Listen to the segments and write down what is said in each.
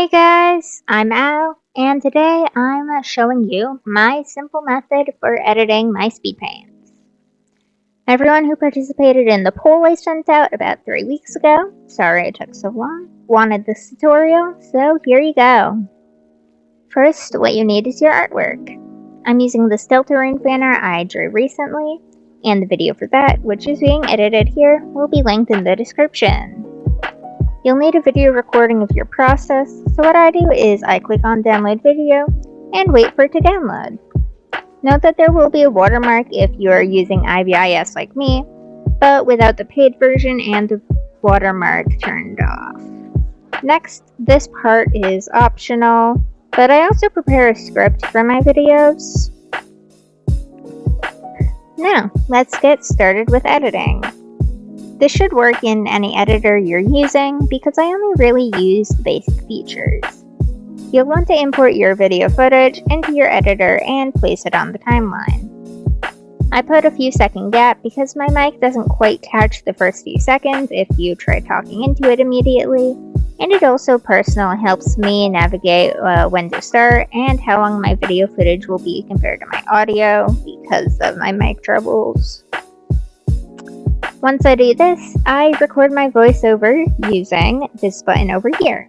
Hey guys, I'm Al, and today I'm showing you my simple method for editing my speed paints. Everyone who participated in the poll I sent out about 3 weeks ago, sorry it took so long, wanted this tutorial, so here you go. First, what you need is your artwork. I'm using this Deltarune banner I drew recently, and the video for that, which is being edited here, will be linked in the description. You'll need a video recording of your process, so what I do is I click on download video and wait for it to download. Note that there will be a watermark if you are using IBIS like me, but without the paid version and the watermark turned off. Next, this part is optional, but I also prepare a script for my videos. Now, let's get started with editing. This should work in any editor you're using because I only really use the basic features. You'll want to import your video footage into your editor and place it on the timeline. I put a few second gap because my mic doesn't quite catch the first few seconds if you try talking into it immediately, and it also personally helps me navigate when to start and how long my video footage will be compared to my audio because of my mic troubles. Once I do this, I record my voiceover using this button over here.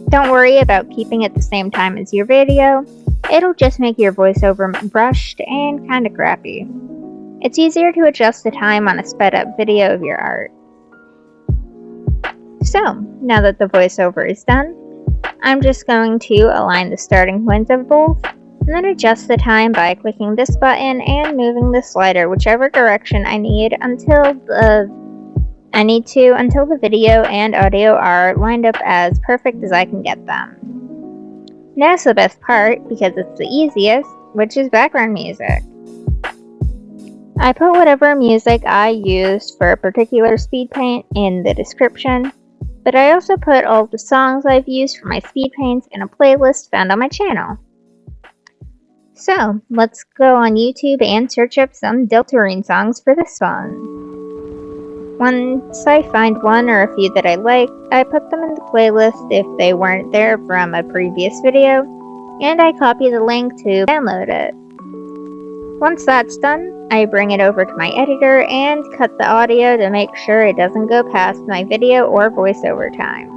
Don't worry about keeping it the same time as your video, it'll just make your voiceover rushed and kinda crappy. It's easier to adjust the time on a sped up video of your art. So, now that the voiceover is done, I'm just going to align the starting points of both, and then adjust the time by clicking this button and moving the slider whichever direction I need until the video and audio are lined up as perfect as I can get them. Now's the best part because it's the easiest, which is background music. I put whatever music I used for a particular speed paint in the description, but I also put all the songs I've used for my speed paints in a playlist found on my channel. So, let's go on YouTube and search up some Deltarune songs for this one. Once I find one or a few that I like, I put them in the playlist if they weren't there from a previous video, and I copy the link to download it. Once that's done, I bring it over to my editor and cut the audio to make sure it doesn't go past my video or voiceover time.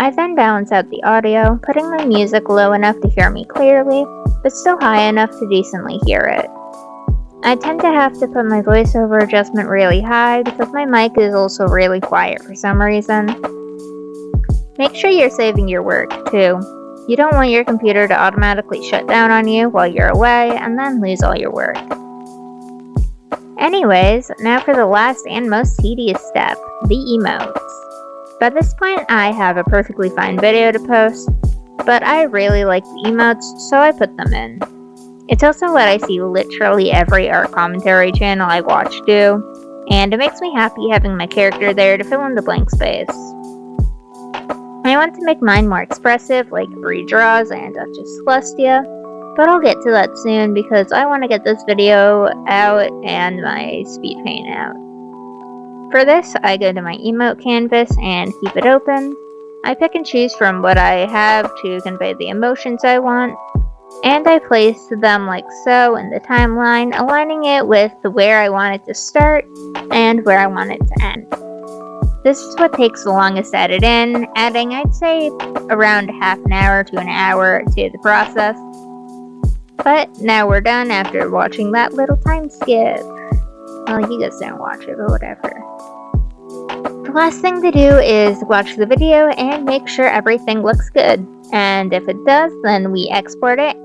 I then balance out the audio, putting the music low enough to hear me clearly, but still high enough to decently hear it. I tend to have to put my voiceover adjustment really high because my mic is also really quiet for some reason. Make sure you're saving your work, too. You don't want your computer to automatically shut down on you while you're away and then lose all your work. Anyways, now for the last and most tedious step, the emotes. By this point, I have a perfectly fine video to post, but I really like the emotes, so I put them in. It's also what I see literally every art commentary channel I watch do, and it makes me happy having my character there to fill in the blank space. I want to make mine more expressive, like Bree Draws and Duchess Celestia, but I'll get to that soon because I want to get this video out and my speed paint out. For this, I go to my emote canvas and keep it open. I pick and choose from what I have to convey the emotions I want, and I place them like so in the timeline, aligning it with where I want it to start and where I want it to end. This is what takes the longest to edit in, adding I'd say around half an hour to an hour to the process. But now we're done after watching that little time skip. Well, you guys don't watch it, but whatever. The last thing to do is watch the video and make sure everything looks good. And if it does, then we export it,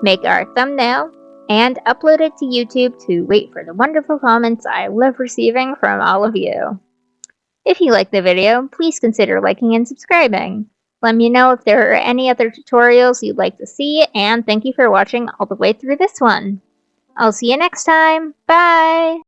make our thumbnail, and upload it to YouTube to wait for the wonderful comments I love receiving from all of you. If you like the video, please consider liking and subscribing. Let me know if there are any other tutorials you'd like to see, and thank you for watching all the way through this one. I'll see you next time. Bye!